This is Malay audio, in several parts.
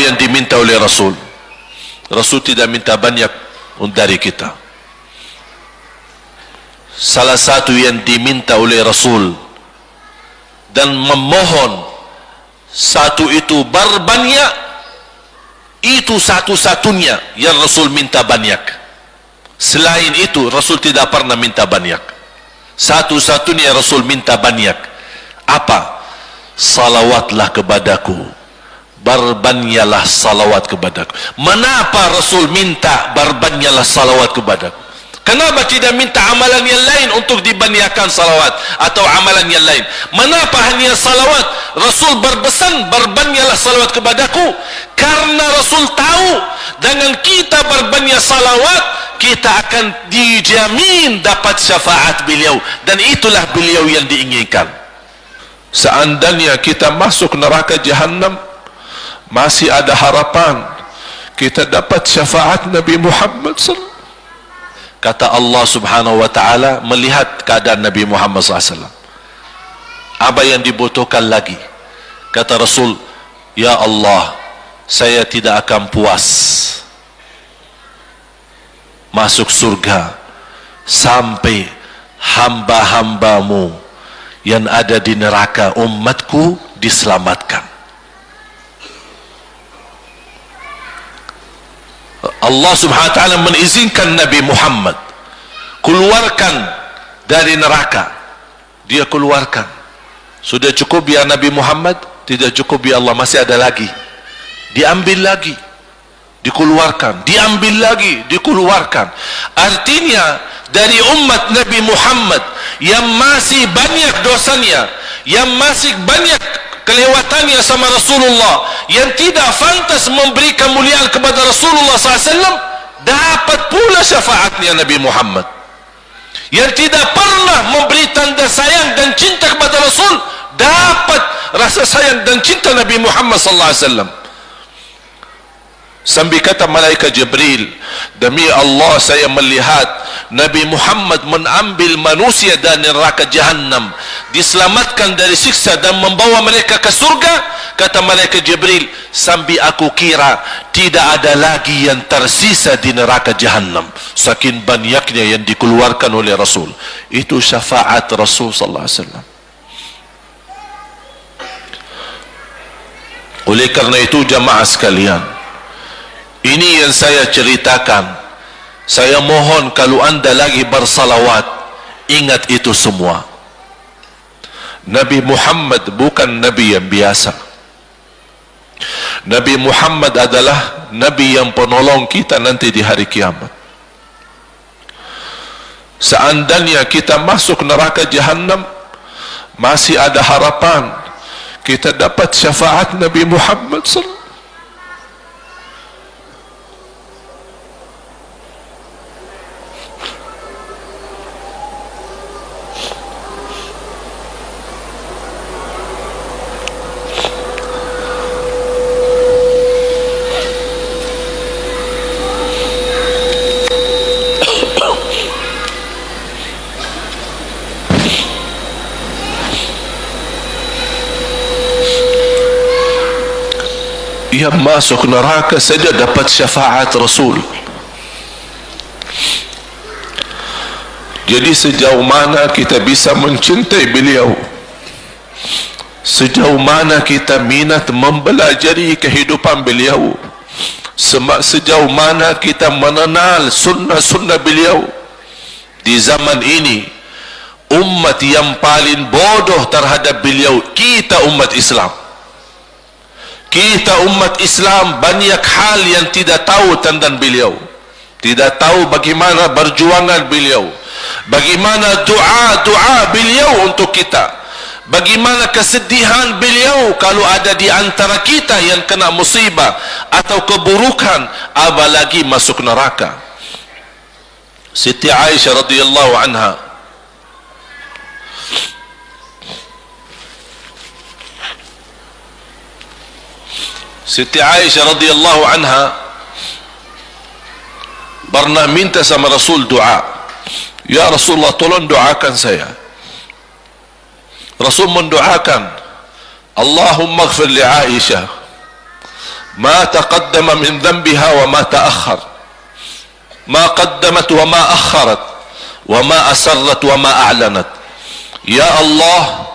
yang diminta oleh Rasul? Rasul tidak minta banyak dari kita. Salah satu yang diminta oleh Rasul dan memohon satu itu berbanyak, itu satu-satunya yang Rasul minta banyak. Selain itu Rasul tidak pernah minta banyak. Satu-satunya Rasul minta banyak. Apa? Salawatlah kepadaku, berbanyaklah salawat kepadaku. Mengapa Rasul minta berbanyaklah salawat kepadaku? Kenapa tidak minta amalan yang lain untuk dibanyakkan salawat atau amalan yang lain? Mengapa hanya salawat? Rasul berpesan berbanyaklah salawat kepadaku, karena Rasul tahu dengan kita berbanyak salawat kita akan dijamin dapat syafaat beliau, dan itulah beliau yang diinginkan. Seandainya kita masuk neraka Jahannam, masih ada harapan kita dapat syafaat Nabi Muhammad SAW. Kata Allah subhanahu wa ta'ala melihat keadaan Nabi Muhammad SAW, apa yang dibutuhkan lagi? Kata Rasul, ya Allah, saya tidak akan puas masuk surga sampai hamba-hambamu yang ada di neraka, umatku, diselamatkan. Allah subhanahu wa ta'ala mengizinkan Nabi Muhammad keluarkan dari neraka. Dia keluarkan. Sudah cukup ya Nabi Muhammad? Tidak cukup ya Allah, masih ada lagi. Diambil lagi, dikeluarkan, diambil lagi, dikeluarkan. Artinya dari umat Nabi Muhammad yang masih banyak dosanya, yang masih banyak kelewatannya sama Rasulullah, yang tidak pantas memberi kemuliaan kepada Rasulullah SAW, dapat pula syafaatnya Nabi Muhammad. Yang tidak pernah memberi tanda sayang dan cinta kepada Rasul, dapat rasa sayang dan cinta Nabi Muhammad SAW. Sambil kata malaikat Jibril, demi Allah saya melihat Nabi Muhammad mengambil manusia dari neraka Jahannam, diselamatkan dari siksa dan membawa mereka ke surga. Kata malaikat Jibril, sambil aku kira tidak ada lagi yang tersisa di neraka Jahannam, saking banyaknya yang dikeluarkan oleh Rasul. Itu syafaat Rasul sallallahu alaihi wasallam. Oleh karena itu jamaah sekalian, ini yang saya ceritakan. Saya mohon kalau anda lagi bersalawat, ingat itu semua. Nabi Muhammad bukan Nabi yang biasa. Nabi Muhammad adalah Nabi yang penolong kita nanti di hari kiamat. Seandainya kita masuk neraka Jahannam, masih ada harapan kita dapat syafaat Nabi Muhammad SAW. Yang masuk neraka saja dapat syafaat Rasul. Jadi sejauh mana kita bisa mencintai beliau, sejauh mana kita minat mempelajari kehidupan beliau, sejauh mana kita mengenal sunnah-sunnah beliau. Di zaman ini umat yang paling bodoh terhadap beliau kita, umat Islam. Kita umat Islam banyak hal yang tidak tahu tentang beliau, tidak tahu bagaimana perjuangan beliau, bagaimana doa-doa beliau untuk kita, bagaimana kesedihan beliau kalau ada di antara kita yang kena musibah atau keburukan, apalagi masuk neraka. Siti Aisyah radhiyallahu anha, Siti Aisyah radhiyallahu anha pernah minta sama Rasul doa. Ya Rasulullah, tolong doakan saya. Rasul mendoakan, Allahumma ighfir li Aisyah, ma taqaddama min dhanbiha wa ma ta'akhkhar, ma qaddamat wa ma akharat, wa ma asarrat wa ma a'lanat. Ya Allah,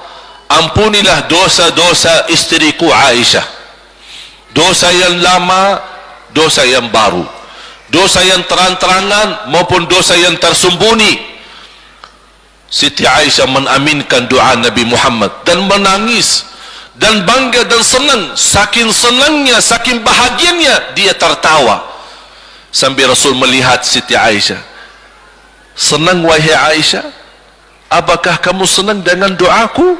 ampunilah dosa-dosa istriku Aisyah, dosa yang lama, dosa yang baru, dosa yang terang-terangan maupun dosa yang tersembunyi. Siti Aisyah menaminkan doa Nabi Muhammad dan menangis dan bangga dan senang. Saking senangnya, saking bahagianya, dia tertawa sambil Rasul melihat Siti Aisyah. Senang wahai Aisyah? Apakah kamu senang dengan doaku?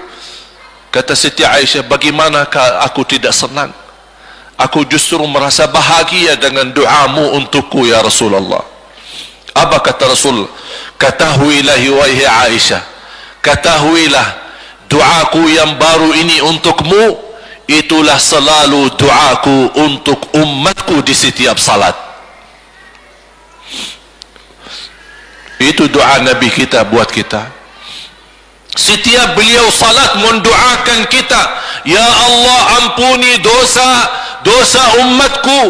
Kata Siti Aisyah, bagaimanakah aku tidak senang? Aku justru merasa bahagia dengan doamu untukku ya Rasulullah. Apa kata Rasul? Ketahuilah wahai Aisyah, ketahuilah doaku yang baru ini untukmu, itulah selalu doaku untuk umatku di setiap salat. Itu doa Nabi kita buat kita. Setiap beliau salat mendoakan kita, ya Allah, ampuni dosa umatku,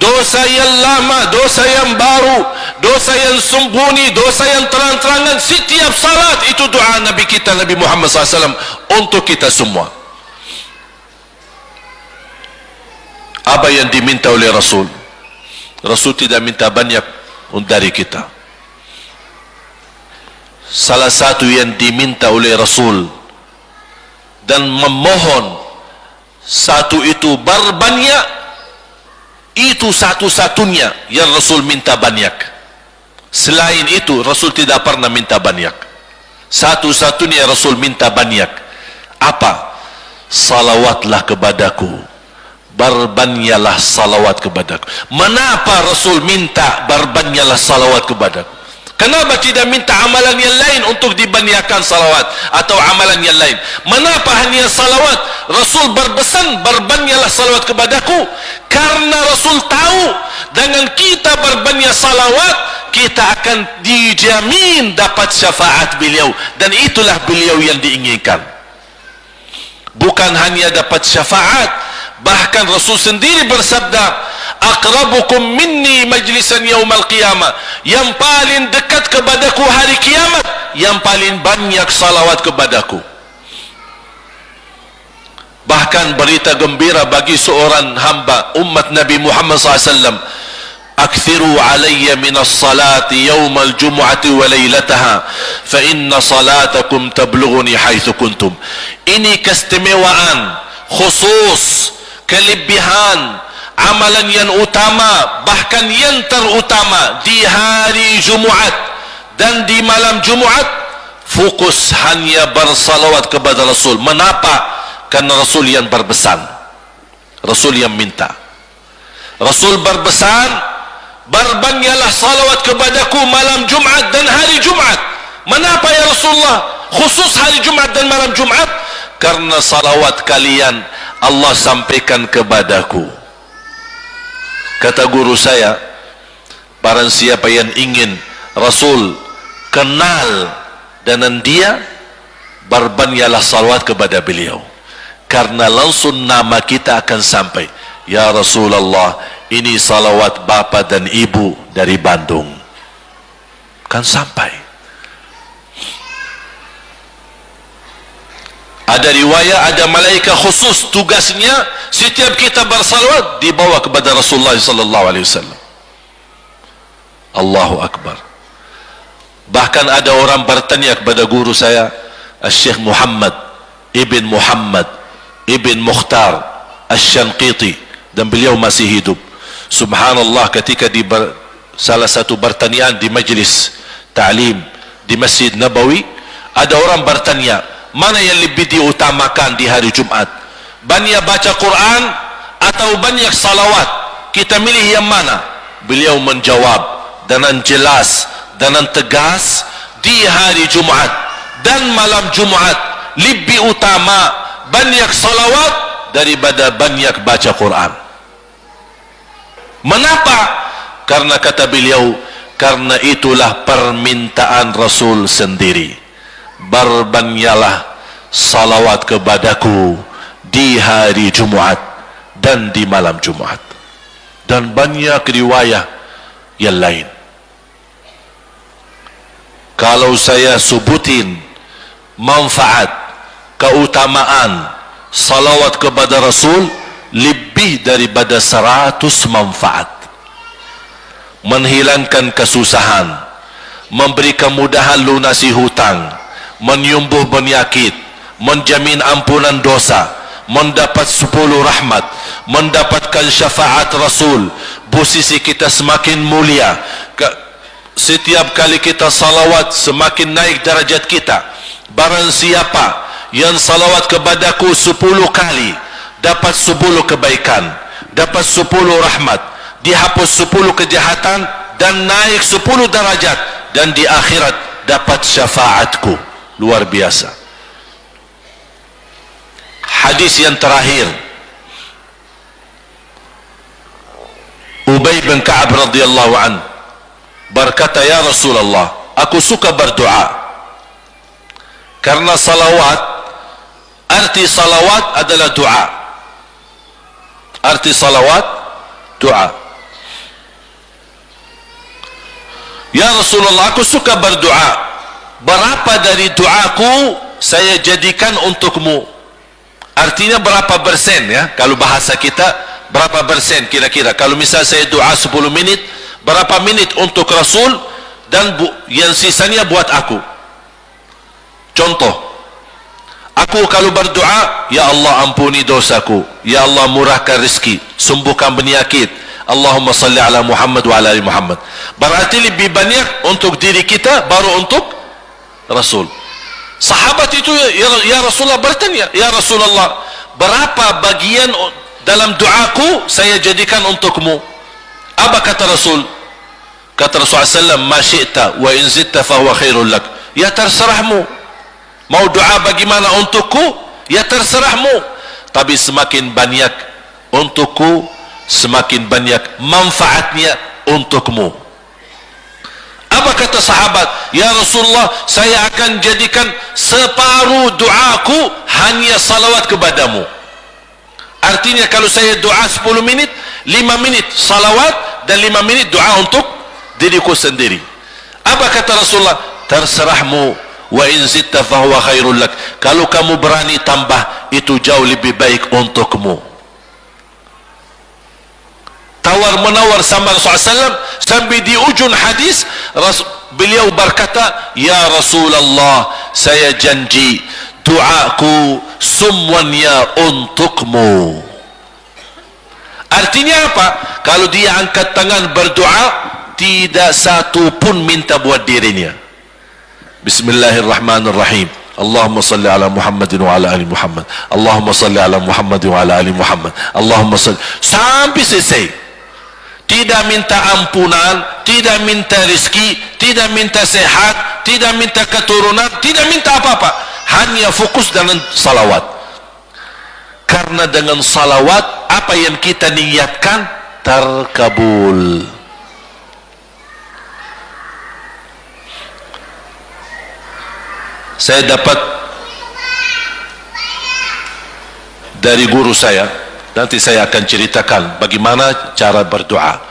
dosa yang lama, dosa yang baru, dosa yang sembunyi, dosa yang terang-terangan. Setiap salat itu doa Nabi kita, Nabi Muhammad SAW, untuk kita semua. Apa yang diminta oleh Rasul? Rasul tidak minta banyak dari kita. Salah satu yang diminta oleh Rasul dan memohon, satu itu berbanyak, itu satu-satunya yang Rasul minta banyak. Selain itu Rasul tidak pernah minta banyak. Satu-satunya Rasul minta banyak. Apa? Salawatlah kepadaku, berbanyaklah salawat kepadaku. Mengapa Rasul minta berbanyaklah salawat kepadaku? Kenapa tidak minta amalan yang lain untuk dibanyakkan salawat atau amalan yang lain? Mengapa hanya salawat? Rasul berpesan berbanyaklah salawat kepadaku, karena Rasul tahu dengan kita berbanyak salawat, kita akan dijamin dapat syafaat beliau, dan itulah beliau yang diinginkan. Bukan hanya dapat syafaat, bahkan Rasul sendiri bersabda, aqrabukum minni majlisan yaumal qiyamah, yang paling dekat kepadaku hari kiamat, yang paling banyak salawat kepadaku. Bahkan berita gembira bagi seorang hamba umat Nabi Muhammad SAW, akthiru alayya minas salati yaumal jumu'ati wa laylataha fa inna salatakum tablughuni haitsu kuntum. Ini keistimewaan khusus, kelebihan, amalan yang utama, bahkan yang terutama di hari Jumaat dan di malam Jumaat, fokus hanya bersalawat kepada Rasul. Mengapa? Karena Rasul yang berpesan, Rasul yang minta. Rasul berpesan, berbanyaklah salawat kepadaku malam Jumaat dan hari Jumaat. Mengapa ya Rasulullah khusus hari Jumaat dan malam Jumaat? Karena salawat kalian Allah sampaikan kepadaku. Kata guru saya, barang siapa yang ingin Rasul kenal dengan dia, berbanyaklah salawat kepada beliau, karena langsung nama kita akan sampai. Ya Rasulullah, ini salawat bapa dan ibu dari Bandung, kan sampai. Ada riwayat, ada malaikat khusus tugasnya setiap kita bersalawat dibawa kepada Rasulullah SAW. Allahu Akbar. Bahkan ada orang bertanya kepada guru saya, Syekh Muhammad Ibn Muhammad Ibn Mukhtar Asy-Syanqiti, dan beliau masih hidup. Subhanallah, ketika di salah satu pertanyaan di majlis ta'lim di Masjid Nabawi, ada orang bertanya, mana yang lebih diutamakan di hari Jumat? Banyak baca Quran atau banyak salawat? Kita milih yang mana? Beliau menjawab dengan jelas, dengan tegas, di hari Jumat dan malam Jumat lebih utama banyak salawat daripada banyak baca Quran. Mengapa? Karena kata beliau, karena itulah permintaan Rasul sendiri. Berbanyaklah salawat kepadaku di hari Jumat dan di malam Jumat. dan banyak riwayat yang lain. Kalau saya sebutin manfaat, keutamaan salawat kepada Rasul, lebih daripada 100 manfaat. Menghilangkan kesusahan, memberi kemudahan lunasi hutang, menyembuh penyakit, menjamin ampunan dosa, mendapat 10 rahmat, mendapatkan syafaat Rasul, posisi kita semakin mulia. Setiap kali kita salawat semakin naik darajat kita. Barang siapa yang salawat kepadaku 10 kali, dapat 10 kebaikan, dapat 10 rahmat, dihapus 10 kejahatan, dan naik 10 darajat, dan di akhirat dapat syafaatku. Luar biasa. Hadis yang terakhir, Ubay bin Ka'ab radhiyallahu an berkata, ya Rasulullah, aku suka berdoa karena salawat, arti salawat adalah doa. Arti salawat doa. Ya Rasulullah, aku suka berdoa. Berapa dari doaku saya jadikan untukmu? Artinya berapa persen ya? Kalau bahasa kita, berapa persen kira-kira? Kalau misal saya doa 10 menit, berapa menit untuk Rasul, dan yang sisanya buat aku? Contoh, aku kalau berdoa, ya Allah ampuni dosaku, ya Allah murahkan rezeki, sembuhkan penyakit, Allahumma salli ala Muhammad wa ala ali Muhammad. Berarti lebih banyak untuk diri kita, baru untuk Rasul. Sahabat itu ya Rasulullah bertanya, ya Rasulullah, berapa bagian dalam doaku saya jadikan untukmu? Apa kata Rasul? Kata Rasulullah SAW, ma syi'ta wa in zitta fahuwa khairul lak. Ya terserahmu, mau doa bagaimana untukku, ya terserahmu, tapi semakin banyak untukku, semakin banyak manfaatnya untukmu. Apa kata sahabat? Ya Rasulullah, saya akan jadikan separuh doaku hanya salawat kepadamu. Artinya kalau saya doa 10 menit, 5 menit salawat dan 5 menit doa untuk diriku sendiri. Apa kata Rasulullah? Terserahmu, wa in zitta fahuwa khairul lak. Kalau kamu berani tambah, itu jauh lebih baik untukmu. Tawar menawar sama Rasulullah SAW, sampai di ujung hadis beliau berkata, ya Rasulullah, saya janji doaku semuanya untukmu. Artinya apa? Kalau dia angkat tangan berdoa, tidak satu pun minta buat dirinya. Bismillahirrahmanirrahim. Allahumma salli ala Muhammadin wa ala ali Muhammad. Allahumma salli ala Muhammadin wa ala ali Muhammad. Allahumma salli, sampai selesai. Tidak minta ampunan, tidak minta rezeki, tidak minta sehat, tidak minta keturunan, tidak minta apa-apa, hanya fokus dengan salawat. Karena dengan salawat, apa yang kita niatkan terkabul. Saya dapat dari guru saya, nanti saya akan ceritakan bagaimana cara berdoa.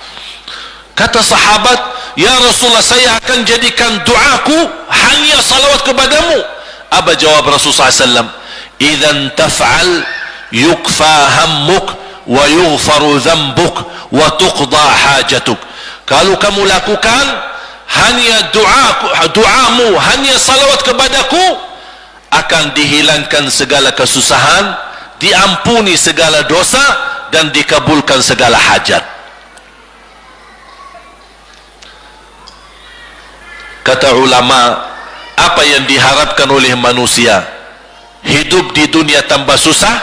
Kata sahabat, ya Rasulullah, saya akan jadikan doaku hanya salawat kepadamu. Apa jawab Rasulullah SAW? Idzan taf'al yukfa hammuk wa yughfaru dzambuk wa tuqda hajatuk. Kalau kamu lakukan hanya doamu, hanya salawat kepadaku, akan dihilangkan segala kesusahan, diampuni segala dosa, dan dikabulkan segala hajat. Kata ulama, apa yang diharapkan oleh manusia? Hidup di dunia tambah susah,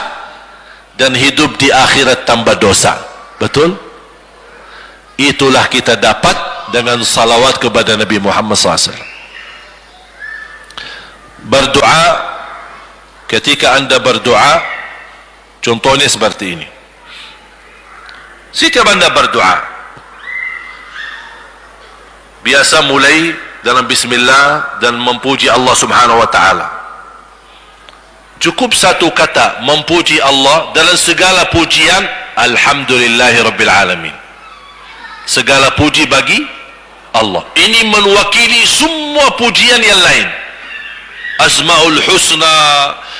dan hidup di akhirat tambah dosa. Betul? Itulah kita dapat dengan salawat kepada Nabi Muhammad SAW. Berdoa, ketika anda berdoa, contohnya seperti ini. Setiap anda berdoa, biasa mulai dalam bismillah dan memuji Allah Subhanahu wa ta'ala. Cukup satu kata memuji Allah dalam segala pujian, alhamdulillahi rabbil alamin. segala puji bagi Allah. Ini mewakili semua pujian yang lain. Asmaul husna,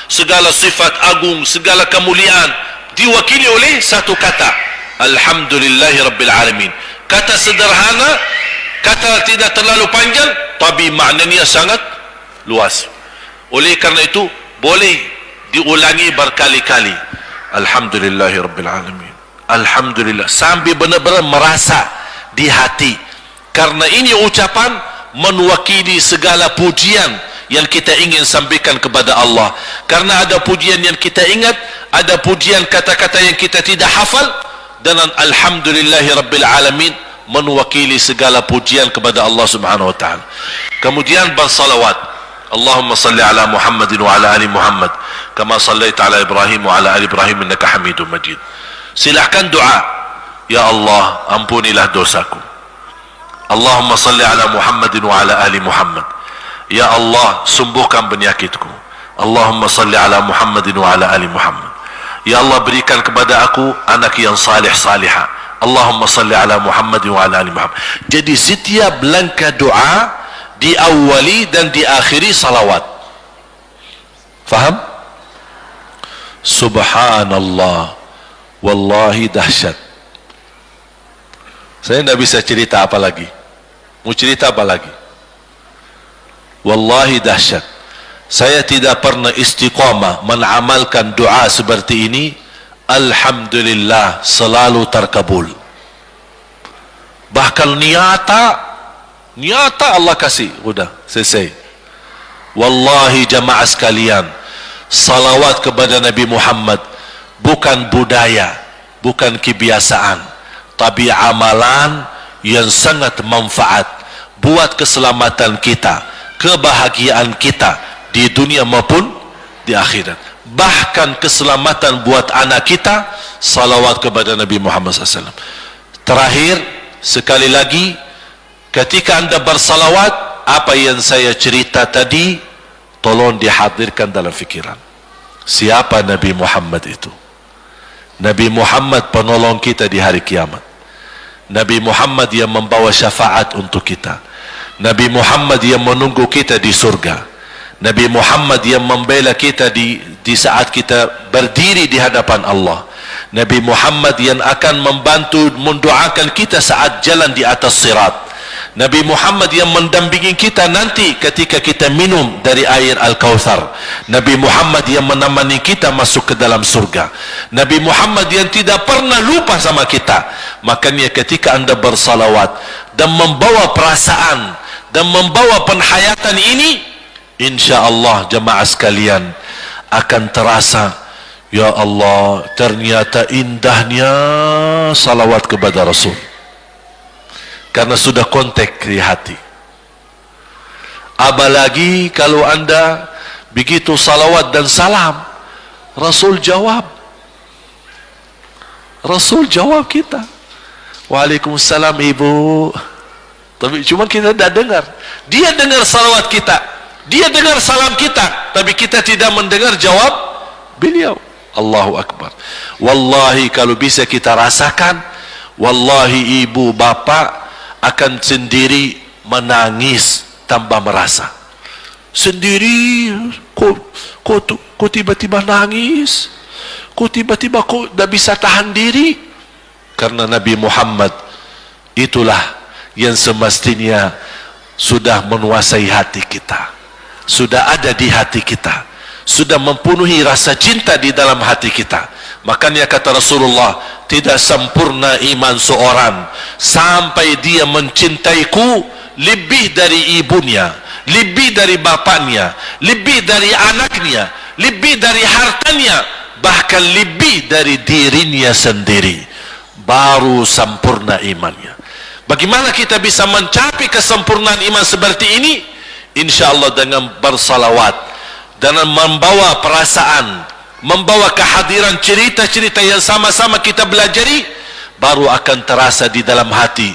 segala sifat agung, segala kemuliaan diwakili oleh satu kata, alhamdulillahi rabbil alamin. Kata sederhana, kata tidak terlalu panjang, tapi maknanya sangat luas. Oleh karena itu boleh diulangi berkali-kali, alhamdulillahi rabbil alamin, alhamdulillah, sambil benar-benar merasa di hati. Karena ini ucapan mewakili segala pujian yang kita ingin sampaikan kepada Allah. Karena ada pujian yang kita ingat, ada pujian kata-kata yang kita tidak hafal, dan alhamdulillahi rabbil alamin mewakili segala pujian kepada Allah subhanahu wa ta'ala. Kemudian bersalawat, Allahumma salli ala Muhammadin wa ala ali Muhammad kama sallaita ala Ibrahim wa ala ali Ibrahim innaka Hamidum Majid. Silahkan doa, ya Allah ampunilah dosaku. Allahumma salli ala Muhammadin wa ala ali Muhammad, ya Allah sembuhkan penyakitku. Allahumma salli ala Muhammadin wa ala ali Muhammad, ya Allah berikan kepada aku anak yang salih salihah. Allahumma salli ala Muhammadin wa ala ali Muhammad. Jadi setiap langkah doa diawali dan diakhiri salawat. Faham? Subhanallah, wallahi dahsyat. Saya tidak bisa cerita apa lagi. Mau cerita apa lagi? Wallahi dahsyat. Saya tidak pernah istiqamah mengamalkan doa seperti ini. Alhamdulillah selalu terkabul. Bahkan nyata Allah kasih. Udah selesai. Wallahi jamaah sekalian, salawat kepada Nabi Muhammad bukan budaya, bukan kebiasaan, tapi amalan yang sangat manfaat buat keselamatan kita, kebahagiaan kita di dunia maupun di akhirat. Bahkan keselamatan buat anak kita, salawat kepada Nabi Muhammad SAW. Terakhir sekali lagi, ketika anda bersalawat, apa yang saya cerita tadi tolong dihadirkan dalam fikiran. Siapa Nabi Muhammad itu? Nabi Muhammad penolong kita di hari kiamat. Nabi Muhammad yang membawa syafaat untuk kita. Nabi Muhammad yang menunggu kita di surga. Nabi Muhammad yang membela kita di saat kita berdiri di hadapan Allah. Nabi Muhammad yang akan membantu mendoakan kita saat jalan di atas sirat. Nabi Muhammad yang mendampingi kita nanti ketika kita minum dari air Al-Kautsar. Nabi Muhammad yang menemani kita masuk ke dalam surga. Nabi Muhammad yang tidak pernah lupa sama kita. Makanya ketika anda bersalawat dan membawa perasaan dan membawa penghayatan ini, insyaallah jemaah sekalian akan terasa, ya Allah ternyata indahnya salawat kepada Rasul. Karena sudah kontak di hati. Apalagi kalau anda begitu salawat dan salam, Rasul jawab. Rasul jawab kita. Waalaikumsalam ibu. Tapi cuma kita tidak dengar. Dia dengar salawat kita, dia dengar salam kita, tapi kita tidak mendengar jawab beliau. Allahu Akbar. Wallahi kalau bisa kita rasakan, wallahi ibu bapak akan sendiri menangis tanpa merasa. Sendiri, kok tiba-tiba nangis? Kok tiba-tiba kok tidak bisa tahan diri? Karena Nabi Muhammad itulah yang semestinya sudah menguasai hati kita, sudah ada di hati kita, sudah mempenuhi rasa cinta di dalam hati kita. Makanya kata Rasulullah, tidak sempurna iman seorang sampai dia mencintaiku lebih dari ibunya, lebih dari bapaknya, lebih dari anaknya, lebih dari hartanya, bahkan lebih dari dirinya sendiri. Baru sempurna imannya. Bagaimana kita bisa mencapai kesempurnaan iman seperti ini? InsyaAllah dengan bersalawat, dengan membawa perasaan, membawa kehadiran cerita-cerita yang sama-sama kita belajari, baru akan terasa di dalam hati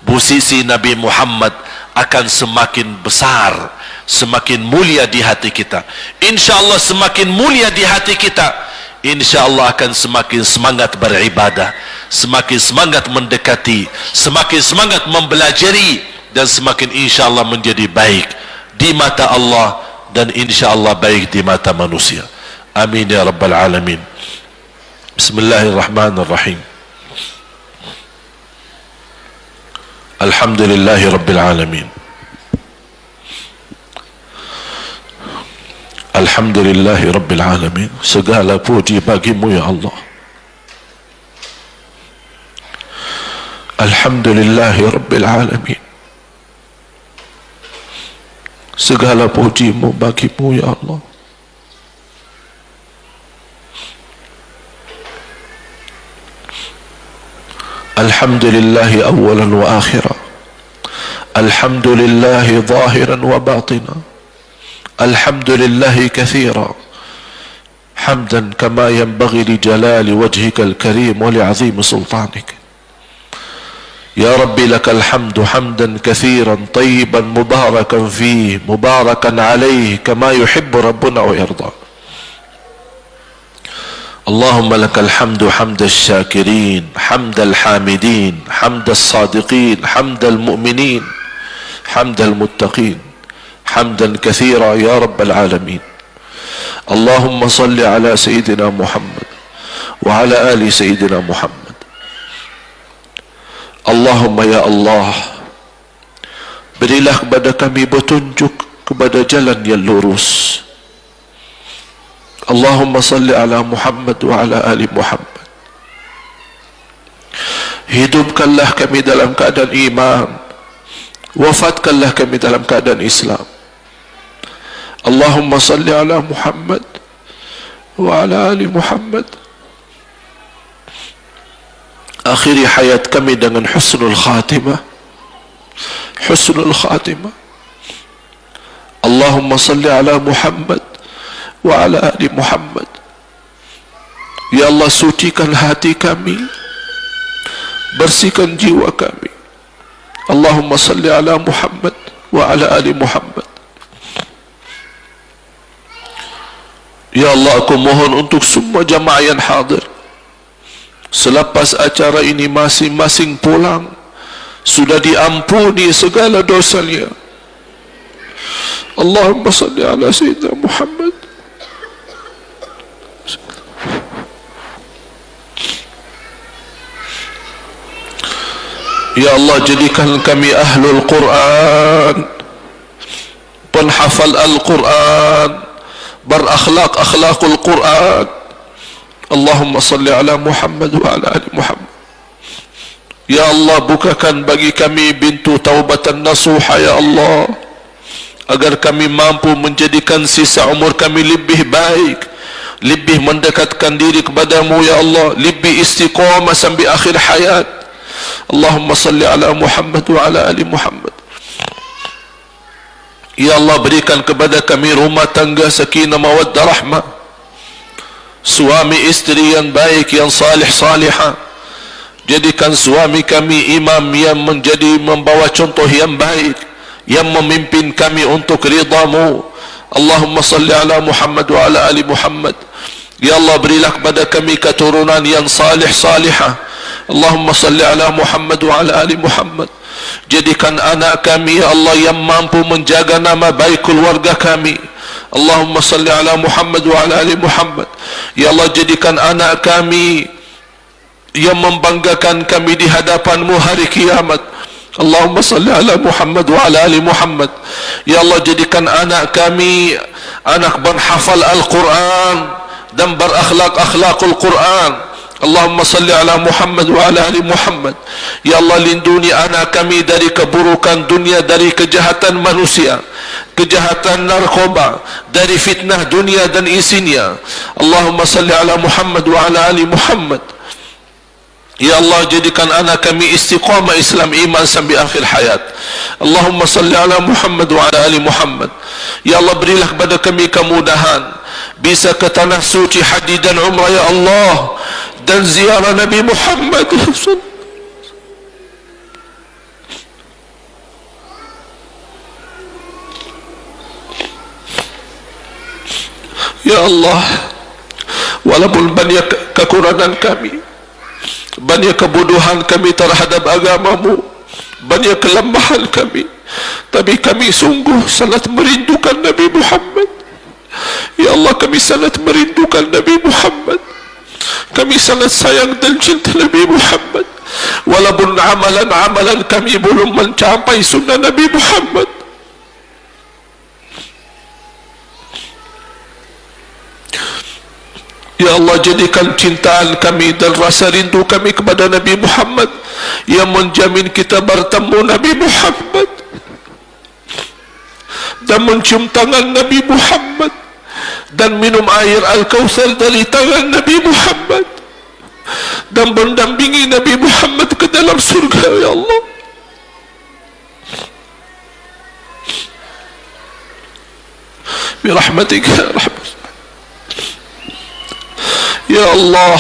posisi Nabi Muhammad akan semakin besar, semakin mulia di hati kita. InsyaAllah semakin mulia di hati kita, insya-Allah akan semakin semangat beribadah, semakin semangat mendekati, semakin semangat mempelajari, dan semakin insya-Allah menjadi baik di mata Allah dan insya-Allah baik di mata manusia. Amin ya rabbal alamin. Bismillahirrahmanirrahim. Alhamdulillahi rabbil alamin. Alhamdulillahi rabbil alamin. Segala puji bagimu ya Allah. Alhamdulillahi rabbil alamin. Segala pujimu bagimu ya Allah. Alhamdulillahi awalan wa akhira. Alhamdulillahi zahiran wa batina. Alhamdulillahi kathira. Hamdan kama yanbaghi li jalali wajhika al-karim wa li azim sultanik. Ya Rabbi lakal hamdu hamdan kathiran tayyiban mubarakan fih mubarakan alaih kama yuhibbu rabbuna wa yarda. Allahumma lakal hamdu hamdal syakirin hamdal hamidin hamdal sadiqin hamdal mu'minin hamdal muttaqin hamdan kathira ya rabbal alamin. Allahumma salli ala sayyidina Muhammad wa ala ali sayyidina Muhammad. Allahumma ya Allah, berilah kepada kami petunjuk kepada jalan yang lurus. Allahumma salli ala Muhammad wa ala ali Muhammad. Hidupkanlah kami dalam keadaan iman, wafatkanlah kami dalam keadaan Islam. Allahumma salli ala Muhammad wa ala ali Muhammad. Akhiri hayat kami dengan husnul khatimah, husnul khatimah. Allahumma salli ala Muhammad wa ala ali Muhammad. Ya Allah, sucikan hati kami, bersihkan jiwa kami. Allahumma salli ala Muhammad wa ala ali Muhammad. Ya Allah, aku mohon untuk semua jamaah yang hadir, selepas acara ini masing-masing pulang sudah diampuni segala dosanya. Allahumma salli ala sayyidina Muhammad. Ya Allah, jadikan kami ahlul Quran, penghafal Al-Quran, berakhlak akhlakul Quran. Allahumma salli ala Muhammad wa ala ali Muhammad. Ya Allah, bukakan bagi kami pintu taubatan nasuha ya Allah, agar kami mampu menjadikan sisa umur kami lebih baik, lebih mendekatkan diri kepadamu ya Allah, lebih istiqamah sampai akhir hayat. Allahumma salli ala Muhammad wa ala ali Muhammad. Ya Allah, berikan kepada kami rumah tangga sakinah mawaddah rahmah, suami istri yang baik, yang salih salihah. Jadikan suami kami imam yang menjadi membawa contoh yang baik, yang memimpin kami untuk ridhamu. Allahumma salli ala Muhammad wa ala ali Muhammad. Ya Allah, berilah kepada kami keturunan yang salih salihah. Allahumma salli ala Muhammad wa ala ali Muhammad. Jadikan anak kami ya Allah yang mampu menjaga nama baik keluarga kami. Allahumma salli ala Muhammad wa ala ali Muhammad. Ya Allah, jadikan anak kami yang membanggakan kami di hadapan-Mu hari kiamat. Allahumma salli ala Muhammad wa ala ali Muhammad. Ya Allah, jadikan anak kami anak berhafal Al-Quran dan berakhlak akhlakul Quran. Allahumma salli ala Muhammad wa ala ali Muhammad. Ya Allah, lindungi anak kami dari keburukan dunia, dari kejahatan manusia, kejahatan narkoba, dari fitnah dunia dan isinya. Allahumma salli ala Muhammad wa ala ali Muhammad. Ya Allah, jadikan anak kami istiqamah Islam iman sampai akhir hayat. Allahumma salli ala Muhammad wa ala ali Muhammad. Ya Allah, berilah kepada kami kemudahan bisa ke tanah suci haji dan umrah ya Allah, dan ziarah Nabi Muhammad. Ya Allah, wa walaupun banyak kekurangan kami, banyak kebodohan kami terhadap agamamu, banyak kelemahan kami, tapi kami sungguh sangat merindukan Nabi Muhammad. Ya Allah, kami sangat merindukan Nabi Muhammad, kami sangat sayang dan cinta Nabi Muhammad, walaupun amalan-amalan kami belum mencapai sunnah Nabi Muhammad. Ya Allah, jadikan cintaan kami dan rasa rindu kami kepada Nabi Muhammad yang menjamin kita bertemu Nabi Muhammad dan mencium tangan Nabi Muhammad dan minum air Al-Kautsar dari tangan Nabi Muhammad dan mendampingi Nabi Muhammad ke dalam surga. Ya Allah, birahmatika ya rahmat. Ya Allah,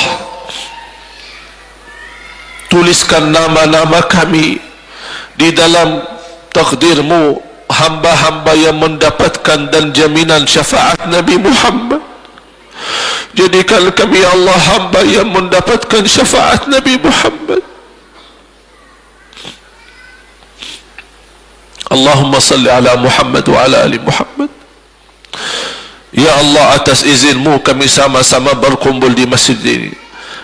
tuliskan nama-nama kami di dalam takdirmu, hamba-hamba yang mendapatkan dan jaminan syafaat Nabi Muhammad. Jadikan kami ya Allah hamba yang mendapatkan syafaat Nabi Muhammad. Allahumma salli ala Muhammad wa ala ali Muhammad. Ya Allah, atas izinmu kami sama-sama berkumpul di masjid ini.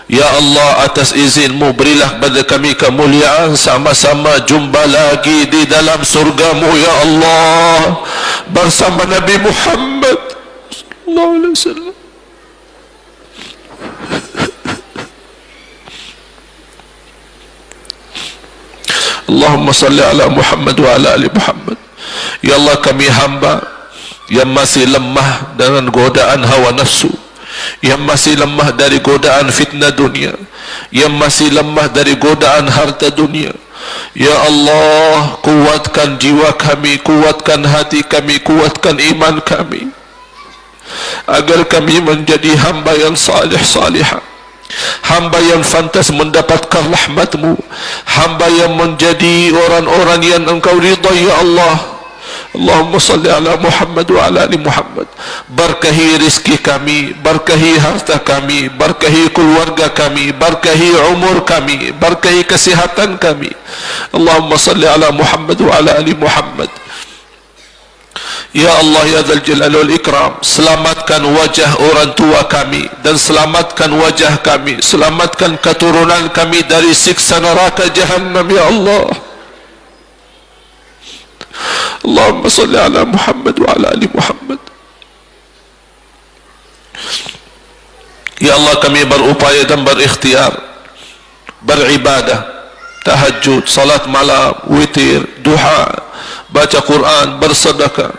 Ya Allah, atas izinmu berilah kepada kami kemuliaan sama-sama jumpa lagi di dalam surgamu ya Allah bersama Nabi Muhammad sallallahu alaihi wasallam. Allahumma salli ala Muhammad wa ala ali Muhammad. Ya Allah, kami hamba yang masih lemah dengan godaan hawa nafsu, yang masih lemah dari godaan fitnah dunia, yang masih lemah dari godaan harta dunia. Ya Allah, kuatkan jiwa kami, kuatkan hati kami, kuatkan iman kami, agar kami menjadi hamba yang salih-salihah, hamba yang fantas mendapatkan rahmat-Mu, hamba yang menjadi orang-orang yang Engkau ridai ya Allah. Allahumma salli ala Muhammad wa ala ali Muhammad. Berkahi rizki kami, berkahi harta kami, berkahi keluarga kami, berkahi umur kami, berkahi kesihatan kami. Allahumma salli ala Muhammad wa ala ali Muhammad. Ya Allah, ya Dzal Jalali wal Ikram, selamatkan wajah orang tua kami dan selamatkan wajah kami, selamatkan keturunan kami dari siksa neraka Jahannam ya Allah. Allahumma salli ala Muhammad wa ala ali Muhammad. Ya Allah, kami berupaya dan berikhtiar beribadah, tahajud, salat malam, witir, duha, baca Quran, bersedekah,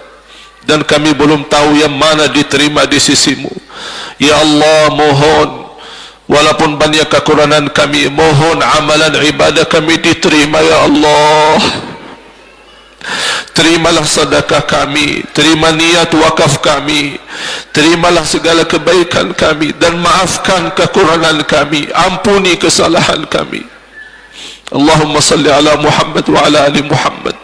dan kami belum tahu yang mana diterima di sisimu. Ya Allah, mohon walaupun banyak kekurangan kami, mohon amalan ibadah kami diterima ya Allah. Terimalah sedekah kami, terima niat wakaf kami, terimalah segala kebaikan kami, dan maafkan kekurangan kami, ampuni kesalahan kami. Allahumma salli ala Muhammad wa ala ali Muhammad.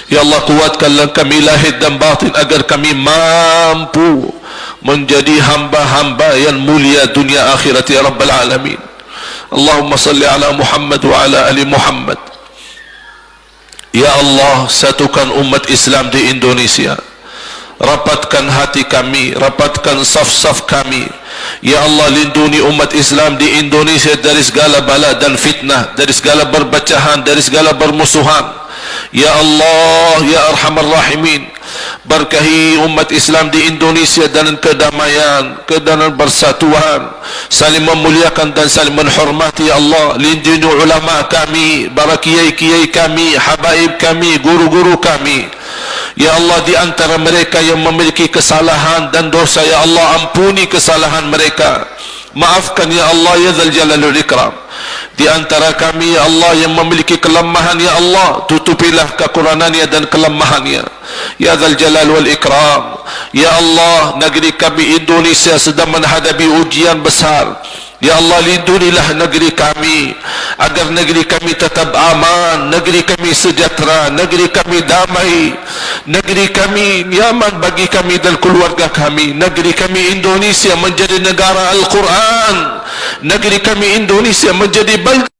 Ya Allah, kuatkanlah kami lahir dan batin agar kami mampu menjadi hamba-hamba yang mulia dunia akhirat ya Rabbal Alamin. Allahumma salli ala Muhammad wa ala ali Muhammad. Ya Allah, satukan umat Islam di Indonesia, rapatkan hati kami, rapatkan saf-saf kami. Ya Allah, lindungi umat Islam di Indonesia dari segala bala dan fitnah, dari segala perpecahan, dari segala permusuhan. Ya Allah, ya Arhamar Rahimin, berkahi umat Islam di Indonesia dengan kedamaian, kedanan bersatuan, saling memuliakan dan saling menghormati. Ya Allah, lindungi ulama kami, para kiai-kiai kami, habaib kami, guru-guru kami. Ya Allah, di antara mereka yang memiliki kesalahan dan dosa, ya Allah, ampuni kesalahan mereka, maafkan ya Allah, ya Dzal Jalali wal Ikram. Di antara kami ya Allah yang memiliki kelemahan, ya Allah, tutupilah kekurangannya dan kelemahannya ya Dzal Jalali wal Ikram. Ya Allah, negeri kami Indonesia sedang menghadapi ujian besar, Ya Allah, lindungilah negeri kami agar negeri kami tetap aman, negeri kami sejahtera, negeri kami damai, negeri kami nyaman bagi kami dan keluarga kami. Negeri kami Indonesia menjadi negara Al-Quran, negeri kami Indonesia menjadi